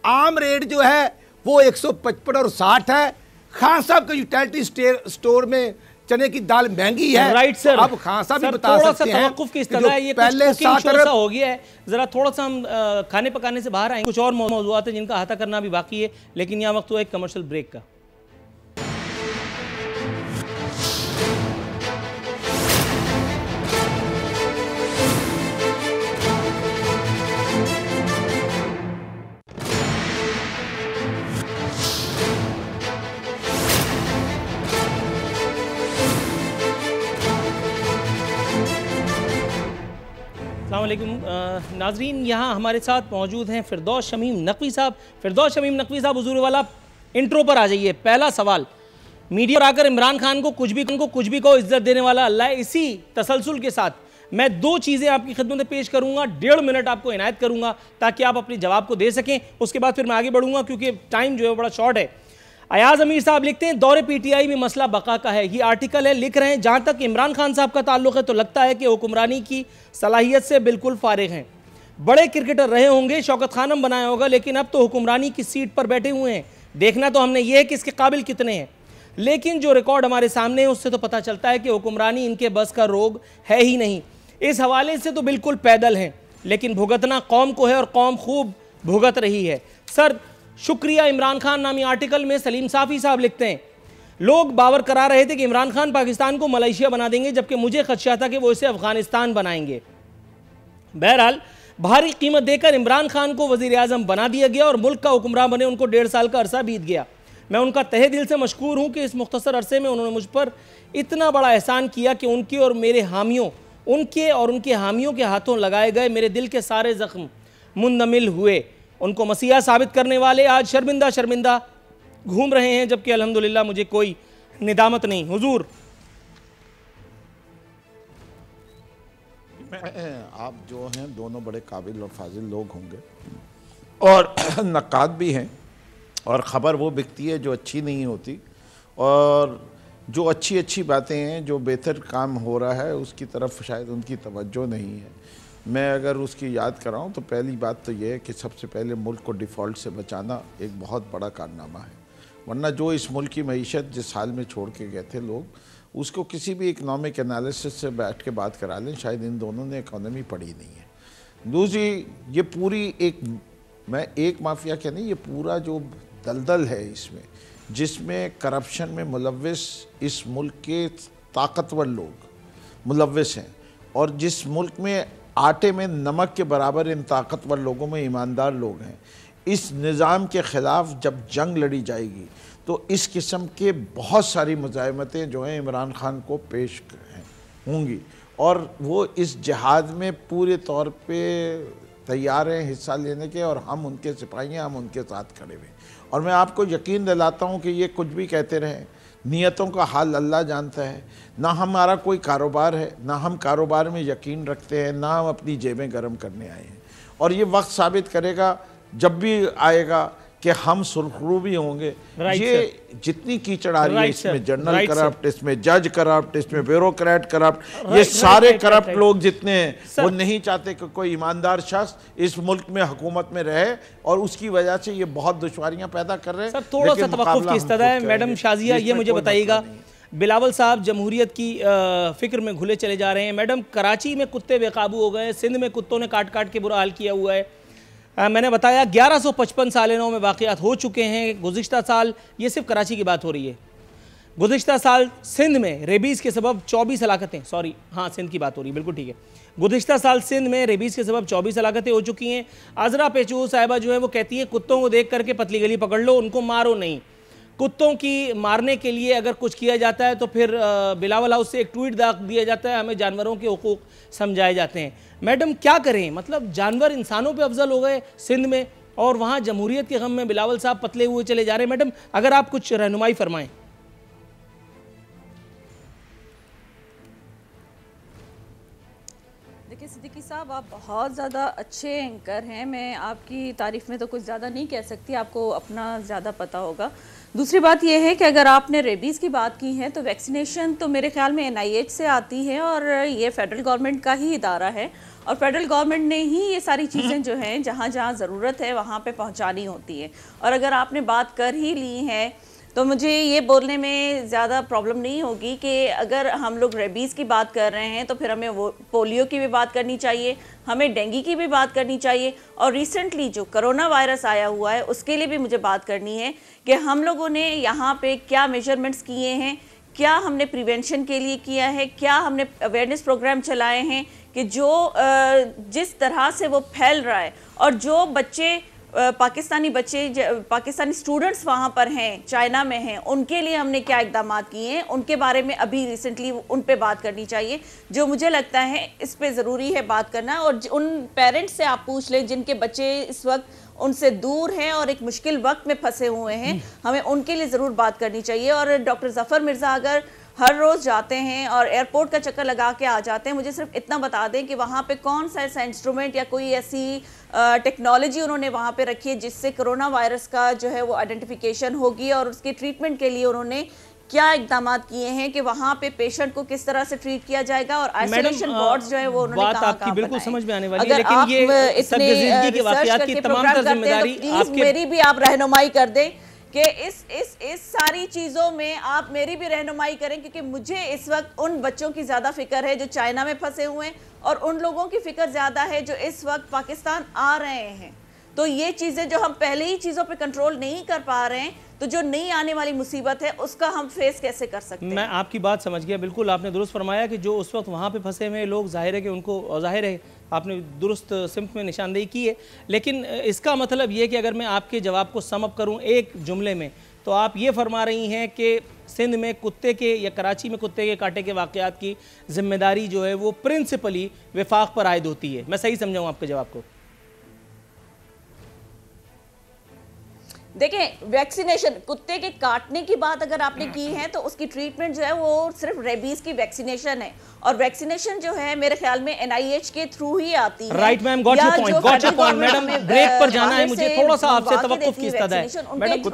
आम रेट जो है वो 155 और 60 है। खान साहब के यूटिलिटी स्टोर में चने की दाल महंगी है। राइट सर, अब खान साहब भी बता सकते हैं तवक्कुफ की इस्तदा है, ये पहले सा हो गया है। जरा थोड़ा सा हम खाने पकाने से बाहर आए, कुछ और मौजूद है जिनका अहाता करना भी बाकी है, लेकिन यहाँ वक्त हुआ एक कमर्शियल ब्रेक का। अस्सलामुअलैकुम नाजरीन, यहाँ हमारे साथ मौजूद हैं फिरदौस शमीम नकवी साहब। फिरदौस शमीम नकवी साहब, हुजूर वाला इंट्रो पर आ जाइए। पहला सवाल, मीडिया पर आकर इमरान खान को कुछ भी कहो इज्जत देने वाला अल्लाह है। इसी तसलसल के साथ मैं दो चीज़ें आपकी खिदमत में पेश करूँगा, 1.5 मिनट आपको इनायत करूँगा ताकि आप अपने जवाब को दे सकें। उसके बाद फिर मैं आगे बढ़ूँगा क्योंकि टाइम जो है बड़ा शॉर्ट है। अयाज अमीर साहब लिखते हैं दौरे पीटीआई में मसला बका का है, ये आर्टिकल है, लिख रहे हैं जहां तक इमरान खान साहब का ताल्लुक है तो लगता है कि हुक्मरानी की सलाहियत से बिल्कुल फारिग हैं। बड़े क्रिकेटर रहे होंगे, शौकत खानम बनाया होगा, लेकिन अब तो हुक्मरानी की सीट पर बैठे हुए हैं। देखना तो हमने ये है कि इसके काबिल कितने हैं, लेकिन जो रिकॉर्ड हमारे सामने है उससे तो पता चलता है कि हुक्मरानी इनके बस का रोग है ही नहीं। इस हवाले से तो बिल्कुल पैदल हैं, लेकिन भुगतना कौम को है और कौम खूब भुगत रही है। सर शुक्रिया। इमरान खान नामी आर्टिकल में सलीम साफ़ी साहब लिखते हैं लोग बावर करा रहे थे कि इमरान खान पाकिस्तान को मलेशिया बना देंगे, जबकि मुझे खदशा था कि वो इसे अफगानिस्तान बनाएंगे। बहरहाल भारी कीमत देकर इमरान खान को वज़ीर आज़म बना दिया गया और मुल्क का हुक्मरान बने उनको 1.5 साल का अरसा बीत गया। मैं उनका तहे दिल से मशकूर हूँ कि इस मुख्तसर अरसे में उन्होंने मुझ पर इतना बड़ा एहसान किया कि उनके और उनके हामियों के हाथों लगाए गए मेरे दिल के सारे ज़ख्म मुंदमिल हुए। उनको मसीहा साबित करने वाले आज शर्मिंदा घूम रहे हैं, जबकि अल्हम्दुलिल्लाह मुझे कोई निदामत नहीं। हुजूर आप जो हैं दोनों बड़े काबिल और फाजिल लोग होंगे और नक़ाद भी हैं, और ख़बर वो बिकती है जो अच्छी नहीं होती, और जो अच्छी बातें हैं, जो बेहतर काम हो रहा है उसकी तरफ शायद उनकी तवज्जो नहीं है। मैं अगर उसकी याद कराऊँ तो पहली बात तो ये है कि सबसे पहले मुल्क को डिफ़ॉल्ट से बचाना एक बहुत बड़ा कारनामा है, वरना जो इस मुल्क की मईशत जिस हाल में छोड़ के गए थे लोग, उसको किसी भी इकनॉमिक एनालिसिस से बैठ के बात करा लें, शायद इन दोनों ने इकॉनमी पढ़ी नहीं है। दूसरी, ये पूरी एक माफिया क्या नहीं, ये पूरा जो दलदल है इसमें, जिसमें करप्शन में मुलव्विस इस मुल्क के ताकतवर लोग मुलव्विस हैं, और जिस मुल्क में आटे में नमक के बराबर इन ताकतवर लोगों में ईमानदार लोग हैं, इस निज़ाम के ख़िलाफ़ जब जंग लड़ी जाएगी तो इस किस्म के बहुत सारी मुज़ाहमतें जो हैं इमरान खान को पेश होंगी, और वो इस जिहाद में पूरे तौर पे तैयार हैं हिस्सा लेने के, और हम उनके सिपाही हैं, हम उनके साथ खड़े हुए। और मैं आपको यकीन दिलाता हूँ कि ये कुछ भी कहते रहें, नियतों का हाल अल्लाह जानता है। ना हमारा कोई कारोबार है, ना हम कारोबार में यकीन रखते हैं, ना हम अपनी जेबें गर्म करने आए हैं, और ये वक्त साबित करेगा जब भी आएगा कि हम सुरखरू भी होंगे। ये जितनी कीचड़ आ रही है इसमें जनरल करप्ट, इसमें जज करप्ट, इसमें ब्यूरोक्रेट करप्ट, ये सारे करप्ट लोग जितने हैं वो नहीं चाहते कि कोई ईमानदार शख्स इस मुल्क में हुकूमत में रहे, और उसकी वजह से ये बहुत दुश्वारियां पैदा कर रहे हैं। थोड़ा सा तवक्कुफ की इस्तदा है। मैडम शाजिया, ये मुझे बताइएगा, बिलावल साहब जमहूरियत की फ़िक्र में घुले चले जा रहे हैं। मैडम कराची में कुत्ते बेकाबू हो गए, सिंध में कुत्तों ने काट के बुरा हाल किया हुआ है। मैंने बताया 1155 सालिनों में वाक़यात हो चुके हैं। गुज़िश्ता साल, ये सिर्फ कराची की बात हो रही है, गुज़िश्ता साल सिंध में रेबीज़ के सबब 24 हलाकतें, सॉरी हाँ सिंध की बात हो रही है, बिल्कुल ठीक है। गुज़िश्ता साल सिंध में रेबीज़ के सबब 24 हलाकतें हो चुकी हैं। आज़रा पेचू साहिबा जो है वो कहती है कुत्तों को देख करके पतली गली पकड़ लो, उनको मारो नहीं। कुत्तों की मारने के लिए अगर कुछ किया जाता है तो फिर बिलावल हाउस से एक ट्वीट दिया जाता है, हमें जानवरों के हुकूक समझाए जाते हैं। मैडम क्या करें, मतलब जानवर इंसानों पे अफजल हो गए सिंध में, और वहाँ जमहूरियत के गम में बिलावल साहब पतले हुए चले जा रहे हैं। मैडम अगर आप कुछ रहनुमाई फरमाएं। देखिए सिद्दीकी साहब, आप बहुत ज़्यादा अच्छे एंकर हैं। मैं आपकी तारीफ़ में तो कुछ ज़्यादा नहीं कह सकती, आपको अपना ज़्यादा पता होगा। दूसरी बात यह है कि अगर आपने रेबीज़ की बात की है तो वैक्सीनेशन तो मेरे ख्याल में NIH से आती है और ये फेडरल गवर्नमेंट का ही इदारा है और फेडरल गवर्नमेंट ने ही ये सारी चीज़ें जो हैं जहाँ जहाँ ज़रूरत है वहाँ पे पहुँचानी होती है। और अगर आपने बात कर ही ली है तो मुझे ये बोलने में ज़्यादा प्रॉब्लम नहीं होगी कि अगर हम लोग रेबीज़ की बात कर रहे हैं तो फिर हमें वो पोलियो की भी बात करनी चाहिए, हमें डेंगू की भी बात करनी चाहिए और रिसेंटली जो कोरोना वायरस आया हुआ है उसके लिए भी मुझे बात करनी है कि हम लोगों ने यहाँ पे क्या मेजरमेंट्स किए हैं, क्या हमने प्रिवेंशन के लिए किया है, क्या हमने अवेयरनेस प्रोग्राम चलाए हैं कि जो जिस तरह से वो फैल रहा है और जो बच्चे पाकिस्तानी स्टूडेंट्स वहाँ पर हैं, चाइना में हैं, उनके लिए हमने क्या इकदाम किए हैं, उनके बारे में अभी रिसेंटली उन पे बात करनी चाहिए। जो मुझे लगता है इस पे ज़रूरी है बात करना और उन पेरेंट्स से आप पूछ लें जिनके बच्चे इस वक्त उनसे दूर हैं और एक मुश्किल वक्त में फंसे हुए हैं, हमें उनके लिए ज़रूर बात करनी चाहिए। और डॉक्टर ज़फ़र मिर्ज़ा अगर हर रोज़ जाते हैं और एयरपोर्ट का चक्कर लगा के आ जाते हैं, मुझे सिर्फ इतना बता दें कि वहाँ पे कौन सा ऐसा इंस्ट्रूमेंट या कोई ऐसी टेक्नोलॉजी उन्होंने वहाँ पे रखी है जिससे कोरोना वायरस का जो है वो आइडेंटिफिकेशन होगी और उसके ट्रीटमेंट के लिए उन्होंने क्या इकदाम किए हैं कि वहाँ पे पेशेंट को किस तरह से ट्रीट किया जाएगा और आइसोलेशन वार्ड्स जो है वो उन्होंने कहाँ आपकी बिल्कुल समझ में आने वाली है। लेकिन ये इतने रिसर्च करके प्रोग्राम करते हैं तो प्लीज मेरी भी आप रहनुमाई कर दें कि इस सारी चीज़ों में आप मेरी भी रहनुमाई करें, क्योंकि मुझे इस वक्त उन बच्चों की ज़्यादा फिक्र है जो चाइना में फंसे हुए हैं और उन लोगों की फिक्र ज़्यादा है जो इस वक्त पाकिस्तान आ रहे हैं। तो ये चीज़ें जो हम पहले ही चीज़ों पे कंट्रोल नहीं कर पा रहे हैं तो जो नई आने वाली मुसीबत है उसका हम फेस कैसे कर सकते हैं। मैं आपकी बात समझ गया, बिल्कुल आपने दुरुस्त फरमाया कि जो उस वक्त वहाँ पे फंसे हुए लोग, जाहिर है कि उनको, जाहिर है आपने दुरुस्त सिम्त में निशानदेही की है, लेकिन इसका मतलब ये कि अगर मैं आपके जवाब को सम अप करूँ एक जुमले में तो आप ये फरमा रही हैं कि सिंध में कुत्ते के या कराची में कुत्ते के काटे के वाक़यात की जिम्मेदारी जो है वो प्रिंसिपली वफाक पर आयद होती है। मैं सही समझाऊँ आपके जवाब को? देखें, वैक्सीनेशन, कुत्ते के काटने की बात अगर आपने की है तो उसकी ट्रीटमेंट जो है वो सिर्फ रेबीज की वैक्सीनेशन है और वैक्सीनेशन जो है मेरे ख्याल में NIH के थ्रू ही आती है। Right ma'am, got your point. Madam break पर जाना है, मुझे थोड़ा सा आपसे तवक्कुफ की इस्तदा है। मैडम तो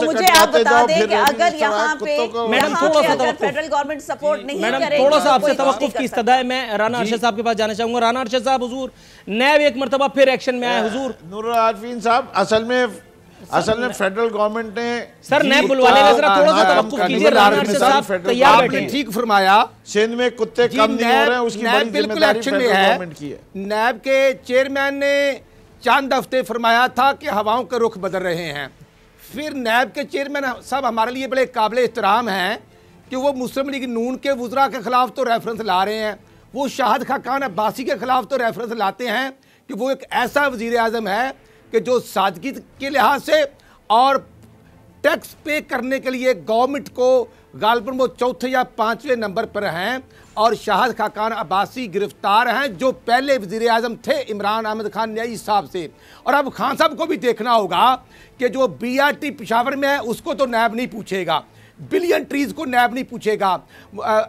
मुझे आप बता दें कि अगर यहाँ पे फेडरल गवर्नमेंट सपोर्ट नहीं करेगी, मैडम थोड़ा सा आपसे तवक्कुफ की इस्तदा है। मैं राना अरशद साहब के पास जाना चाहूंगा। राना अरशद साहब, हुजूर नैब एक मरतबा फिर एक्शन में आए। हुजूर नूर आरफीन साहब, असल में फेडरल गवर्नमेंट ने सर नैब बुलवाने में जरा थोड़ा सा तवक्कुफ कीजिए। राना अरशद साहब तैयार बैठे। आपने ठीक फरमाया, सिंध में कुत्ते कम नहीं हो रहे हैं, उसकी बड़ी जिम्मेदारी फेडरल गवर्नमेंट की है। नैब के चेयरमैन ने चंद हफ्ते फरमाया था कि हवाओं के रुख बदल रहे हैं। फिर नैब के चेयरमैन साहब हमारे लिए बड़े काबिल एहतराम हैं कि वो मुस्लिम लीग नून के वुज़रा के खिलाफ तो रेफरेंस ला रहे हैं, वो शाहिद खाकान अब्बासी के खिलाफ तो रेफरेंस लाते हैं कि वो एक ऐसा वज़ीर आज़म है कि जो सादगी के लिहाज से और टैक्स पे करने के लिए गवर्नमेंट को गालबन वो चौथे या 5वें नंबर पर हैं और शाहिद खाकान अब्बासी गिरफ्तार हैं जो पहले वज़ीर आज़म थे इमरान अहमद खान न्याई साहब से। और अब खान साहब को भी देखना होगा कि जो BRT पेशावर में है उसको तो नैब नहीं पूछेगा, बिलियन ट्रीज को नैब नहीं पूछेगा,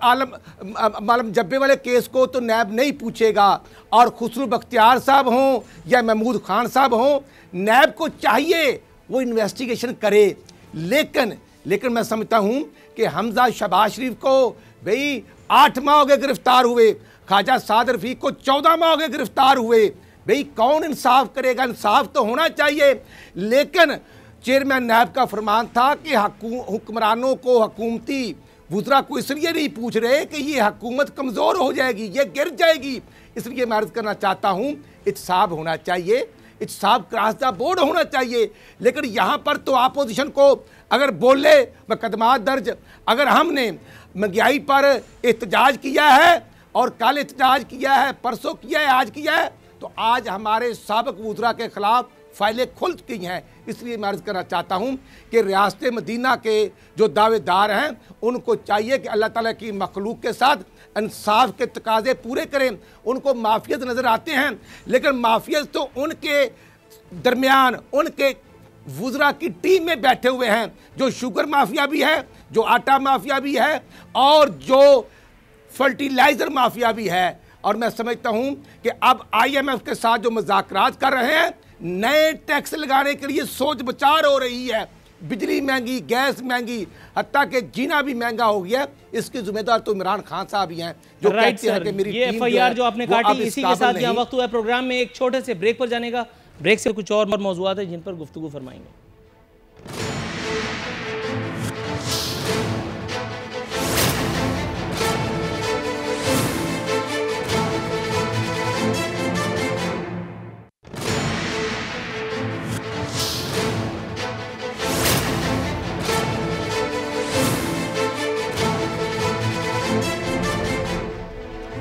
आलम जब्बे वाले केस को तो नैब नहीं पूछेगा, और खुसरू बख्तियार साहब हों या महमूद खान साहब हों, नैब को चाहिए वो इन्वेस्टिगेशन करे। लेकिन मैं समझता हूँ कि हमजा शहबाज शरीफ को भाई 8 माह हो गए गिरफ्तार हुए, ख्वाजा साद रफ़ीक को 14 माह हो गए गिरफ्तार हुए, भाई कौन इंसाफ करेगा? इंसाफ तो होना चाहिए। लेकिन चेयरमैन नैब का फरमान था कि हुक्मरानों को, हुकूमती वुज़रा को इसलिए नहीं पूछ रहे कि ये हुकूमत कमज़ोर हो जाएगी, ये गिर जाएगी, इसलिए मैं अर्ज़ करना चाहता हूँ इत्साब होना चाहिए, इत्साब क्रॉस द बोर्ड होना चाहिए। लेकिन यहाँ पर तो अपोजिशन को अगर बोले मुकदमा दर्ज, अगर हमने महंगाई पर एहतजाज किया है और कल एहतजाज किया है, परसों किया है, आज किया है, तो आज हमारे साबिक़ वुज़रा के ख़िलाफ़ फाइलें खुल चुकी हैं। इसलिए मैं अर्ज़ करना चाहता हूँ कि रियासत मदीना के जो दावेदार हैं उनको चाहिए कि अल्लाह ताला की मखलूक के साथ इंसाफ के तकाज़े पूरे करें। उनको माफियत नज़र आते हैं, लेकिन माफियत तो उनके दरमियान उनके वुज़रा की टीम में बैठे हुए हैं, जो शुगर माफिया भी है, जो आटा माफिया भी है और जो फर्टिलाइज़र माफिया भी है। और मैं समझता हूं कि अब IMF के साथ जो मुज़ाकरात कर रहे हैं, नए टैक्स लगाने के लिए सोच विचार हो रही है। बिजली महंगी, गैस महंगी, हत्ता कि जीना भी महंगा हो गया। इसकी जिम्मेदार तो इमरान खान साहब ही हैं, जो कहते हैं कि मेरी ये टीम FIR जो आपने काटी, इसी के साथ नहीं। यहाँ वक्त हुआ है प्रोग्राम में एक छोटे से ब्रेक पर जाने का। ब्रेक से कुछ और मौजूद है जिन पर गुफ्तगू फरमाएंगे।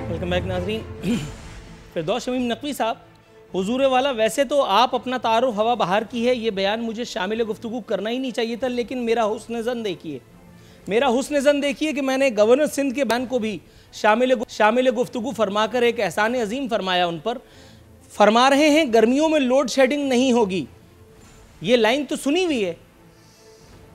वेलकम बैक नाज़रीन। फिरदौस शमीम नकवी साहब, हुजूर वाला, वैसे तो आप अपना तारुफ हवा बहार की है, ये बयान मुझे शामिल गुफ्तगू करना ही नहीं चाहिए था, लेकिन मेरा हुस्न ज़न देखिए, मेरा हुस्न ज़न देखिए कि मैंने गवर्नर सिंध के बयान को भी शामिल गुफ्तगू फरमाकर एक एहसान अजीम फरमाया उन पर। फरमा रहे हैं गर्मियों में लोड शेडिंग नहीं होगी, ये लाइन तो सुनी हुई है।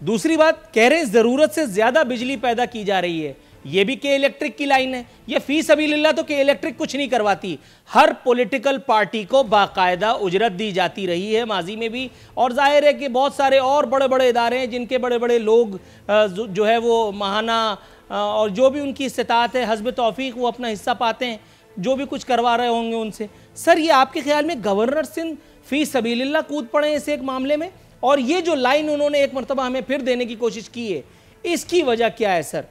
दूसरी बात कह रहे हैं ज़रूरत से ज़्यादा बिजली पैदा की जा रही है, ये भी के इलेक्ट्रिक की लाइन है। ये फी सबीलिल्लाह तो के इलेक्ट्रिक कुछ नहीं करवाती, हर पॉलिटिकल पार्टी को बाकायदा उजरत दी जाती रही है माजी में भी, और जाहिर है कि बहुत सारे और बड़े बड़े इदारे हैं जिनके बड़े बड़े लोग जो है वो माहाना और जो भी उनकी इस्तात है हस्ब तौफीक वो अपना हिस्सा पाते हैं, जो भी कुछ करवा रहे होंगे उनसे। सर, ये आपके ख्याल में गवर्नर सिंध फी सबीलिल्लाह कूद पड़े इस एक मामले में, और ये जो लाइन उन्होंने एक मरतबा हमें फिर देने की कोशिश की है, इसकी वजह क्या है सर?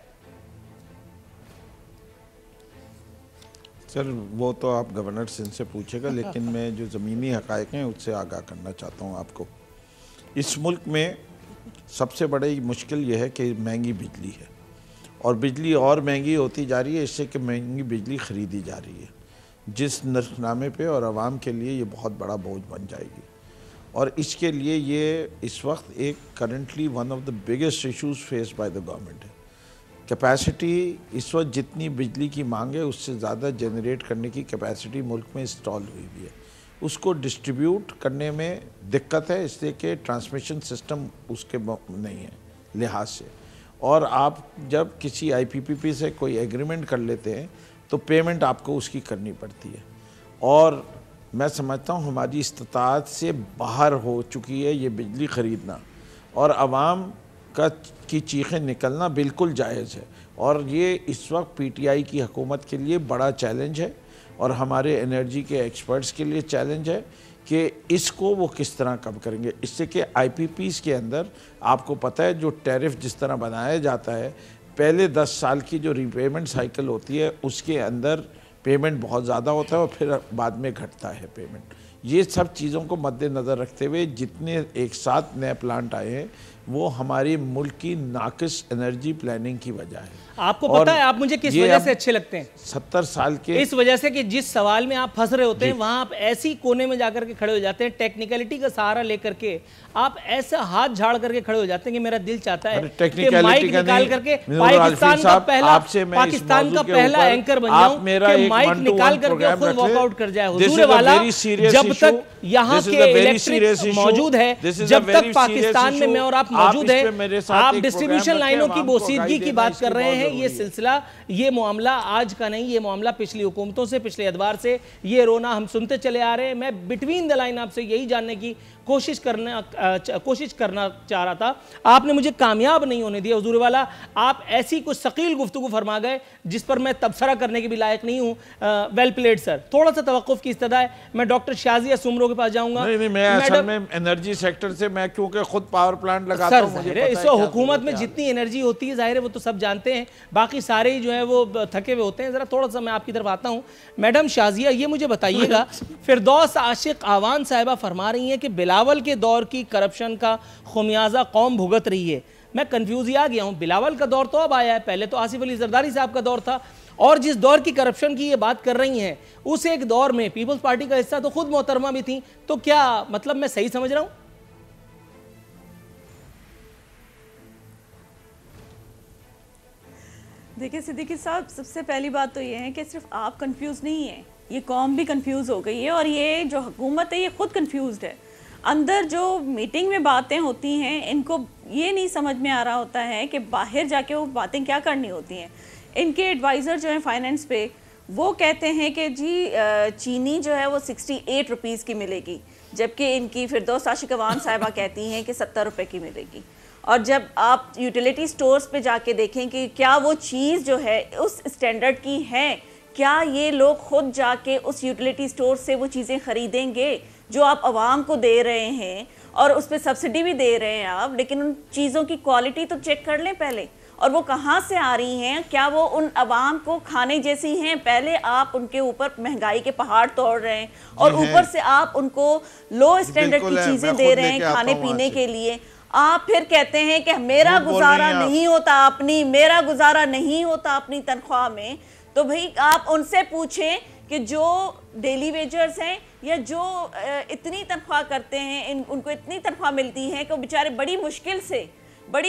सर, वो तो आप गवर्नर सिंध से पूछेगा, लेकिन मैं जो ज़मीनी हक़ाइक़ हैं उससे आगाह करना चाहता हूँ आपको। इस मुल्क में सबसे बड़ी मुश्किल ये है कि महंगी बिजली है, और बिजली और महंगी होती जा रही है, इससे कि महंगी बिजली ख़रीदी जा रही है, जिस नरखनामे पे और आवाम के लिए ये बहुत बड़ा बोझ बन जाएगी। और इसके लिए ये इस वक्त एक currently one of the biggest issues face by the government है। कैपेसिटी इस वक्त जितनी बिजली की मांग है उससे ज़्यादा जनरेट करने की कैपेसिटी मुल्क में इंस्टॉल हुई हुई है, उसको डिस्ट्रीब्यूट करने में दिक्कत है, इसलिए कि ट्रांसमिशन सिस्टम उसके नहीं है लिहाज से। और आप जब किसी IPPP से कोई एग्रीमेंट कर लेते हैं तो पेमेंट आपको उसकी करनी पड़ती है, और मैं समझता हूँ हमारी इस्तात से बाहर हो चुकी है ये बिजली ख़रीदना, और आवाम की चीखें निकलना बिल्कुल जायज़ है। और ये इस वक्त PTI की हुकूमत के लिए बड़ा चैलेंज है, और हमारे एनर्जी के एक्सपर्ट्स के लिए चैलेंज है कि इसको वो किस तरह कम करेंगे। इससे कि IPPs के अंदर आपको पता है जो टैरिफ जिस तरह बनाया जाता है, पहले 10 साल की जो रीपेमेंट साइकिल होती है उसके अंदर पेमेंट बहुत ज़्यादा होता है और फिर बाद में घटता है पेमेंट। ये सब चीज़ों को मद्देनज़र रखते हुए जितने एक साथ नए प्लांट आए हैं वो हमारे मुल्क की नाकिस एनर्जी प्लानिंग की वजह है। आपको पता है आप मुझे किस वजह से अच्छे लगते हैं? 70 साल के इस वजह से कि जिस सवाल में आप फंस रहे होते हैं वहां आप ऐसी कोने में जाकर के खड़े हो जाते हैं, टेक्निकलिटी का सहारा लेकर के आप ऐसा हाथ झाड़ करके खड़े हो जाते हैं कि मेरा दिल चाहता है कि माइक निकाल करके पाकिस्तान का पहला एंकर बन जाऊं, कि माइक निकाल करके खुद वॉकआउट कर जाए। हुजूर वाला, जब तक यहाँ के इलेक्ट्रिक मौजूद है, जब तक पाकिस्तान में मैं और आप मौजूद है, आप डिस्ट्रीब्यूशन लाइनों की बोसीदगी की बात कर रहे हैं। ये सिलसिला, ये मामला आज का नहीं, ये मामला पिछली हुकूमतों से, पिछले अदवार से ये रोना हम सुनते चले आ रहे हैं। मैं बिटवीन द लाइन आपसे यही जानने की कोशिश करना चाह रहा था, आपने मुझे कामयाब नहीं होने दिया हुजूर वाला। आप ऐसी कुछ सकील गुफ्तगू फरमा गए जिस पर मैं तबसरा करने के भी लायक नहीं हूँ। वेल प्लेड सर, थोड़ा सा तवक्कुफ की इस्तदा है। मैं डॉक्टर शाजिया सुमरो के पास जाऊंगा। नहीं, मैं असल में एनर्जी सेक्टर से, मैं क्योंकि खुद पावर प्लांट लगाता हूं, मुझे पता है। इस हुकूमत में जितनी एनर्जी होती है जाहिर है वो तो सब जानते हैं, बाकी सारे ही जो है वो थके हुए होते हैं। जरा थोड़ा सा मैं आपकी तरफ आता हूँ। मैडम शाजिया, ये मुझे बताइएगा, फिरदौस आशिक आवान साहिबा फरमा रही हैं कि बिलावल के दौर की करप्शन का खुमियाजा कौम भुगत रही है। मैं कंफ्यूज ही आ गया हूँ, बिलावल का दौर तो अब आया है, पहले तो आसिफ अली जरदारी साहब का दौर था, और जिस दौर की करप्शन की ये बात कर रही हैं उस एक दौर में पीपल्स पार्टी का हिस्सा तो खुद मोहतरमा भी थी, तो क्या मतलब मैं सही समझ रहा हूँ? देखिए सिद्दीकी साहब, सबसे पहली बात तो ये है कि सिर्फ आप कंफ्यूज नहीं हैं, ये कौम भी कंफ्यूज हो गई है, और ये जो हुकूमत है ये खुद कंफ्यूज्ड है। अंदर जो मीटिंग में बातें होती हैं इनको ये नहीं समझ में आ रहा होता है कि बाहर जाके वो बातें क्या करनी होती हैं। इनके एडवाइज़र जो हैं फाइनेंस पे, वो कहते हैं कि जी चीनी जो है वो 68 रुपीज़ की मिलेगी, जबकि इनकी फिरदौस आशिक अवान साहिबा कहती हैं कि 70 रुपए की मिलेगी। और जब आप यूटिलिटी स्टोर्स पे जाके देखें कि क्या वो चीज़ जो है उस स्टैंडर्ड की है, क्या ये लोग खुद जाके उस यूटिलिटी स्टोर से वो चीज़ें ख़रीदेंगे जो आप आवाम को दे रहे हैं, और उस पर सब्सिडी भी दे रहे हैं आप, लेकिन उन चीज़ों की क्वालिटी तो चेक कर लें पहले, और वो कहाँ से आ रही हैं, क्या वो उन आवाम को खाने जैसी हैं। पहले आप उनके ऊपर महंगाई के पहाड़ तोड़ रहे हैं और ऊपर से आप उनको लो स्टैंडर्ड की चीज़ें दे रहे हैं खाने पीने के लिए। आप फिर कहते हैं कि मेरा गुजारा नहीं होता अपनी तनख्वाह में। तो भाई आप उनसे पूछें कि जो डेली वेजर्स हैं या जो इतनी तनख्वाह करते हैं, उनको इतनी तनख्वाह मिलती है कि वो बेचारे बड़ी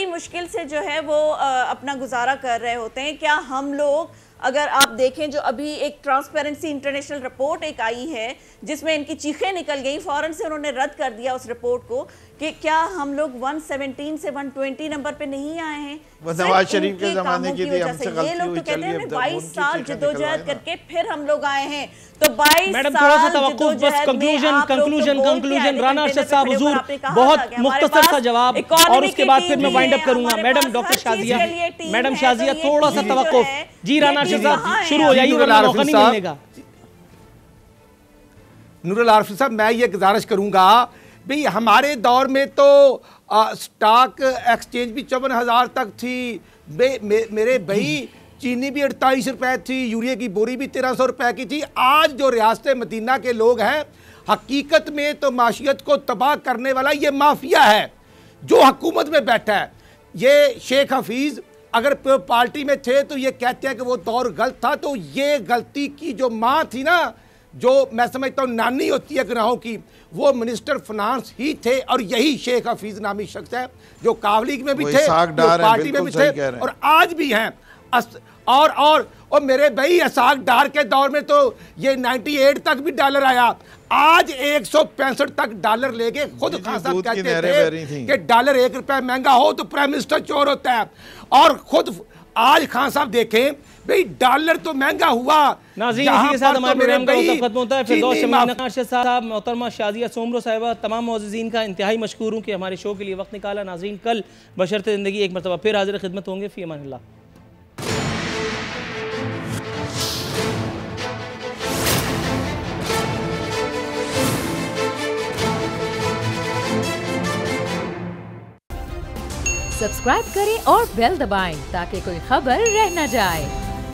मुश्किल से जो है वो अपना गुजारा कर रहे होते हैं। क्या हम लोग, अगर आप देखें जो अभी एक ट्रांसपेरेंसी इंटरनेशनल रिपोर्ट एक आई है जिसमें इनकी चीखें निकल गई, फ़ौरन से उन्होंने रद्द कर दिया उस रिपोर्ट को, कि क्या हम लोग 117 से 120 नंबर पे नहीं आए हैं। नवाज शरीफ के ज़माने की ये लोग तो कहते हैं 22 साल जद्दोजहद करके फिर हम लोग आए हैं। तो 22 मैडम थोड़ा सा तवक्कुफ, बस कंक्लूजन राना अरशद साहब हुजूर, बहुत मुख्तसर सा जवाब और उसके बाद फिर मैं वाइंड अप करूंगा। Madam doctor Shazia, madam Shazia थोड़ा सा तवक्कुफ। जी राना अरशद साहब शुरू हो जाइए, वरना मौका नहीं मिलेगा। नूरुल आरिफ साहब, मैं ये गुजारिश करूंगा भाई, हमारे दौर में तो स्टॉक एक्सचेंज भी 54,000 तक थी। मेरे भाई चीनी भी 48 रुपए थी, यूरिया की बोरी भी 1300 रुपए की थी। आज जो रियासत मदीना के लोग हैं, हकीकत में तो माशियत को तबाह करने वाला ये माफिया है जो हुकूमत में बैठा है। ये शेख हफीज़ अगर पार्टी में थे तो ये कहते हैं कि वो दौर गलत था, तो ये गलती की जो माँ थी ना, जो मैं समझता हूँ नानी होती है गुनाहों की, वो मिनिस्टर फाइनेंस ही थे। और यही शेख हफीज नामी शख्स है जो काव लीग में भी थे, जो पार्टी में भी थे और आज भी हैं। और मेरे भाई असाक डार के दौर में तो ये 98 तक भी डॉलर आया, आज 165 तक डॉलर लेके खुद खान साहब कहते थे कि डॉलर 1 रुपया महंगा हो तो प्राइम मिनिस्टर चोर होता है। और खुद आज खान साहब देखें भाई, डॉलर तो महंगा हुआ। नाज़रीन, इसी के साथ हमारे प्रोग्राम का वक्त खत्म होता है। फिरदौस शमीना अरशद साहब, मोहतरमा शाजिया सोमरो साहिबा, तमाम मुअज़्ज़िज़ीन का इंतहाई मशकूर हूँ कि हमारे शो के लिए वक्त निकाला। नाज़रीन, कल बशर्ते ज़िंदगी एक मरतबा फिर हाज़िर खिदमत होंगे। फ़ी अमानिल्लाह। सब्सक्राइब करें और बेल दबाएं ताकि कोई खबर रह न जाए।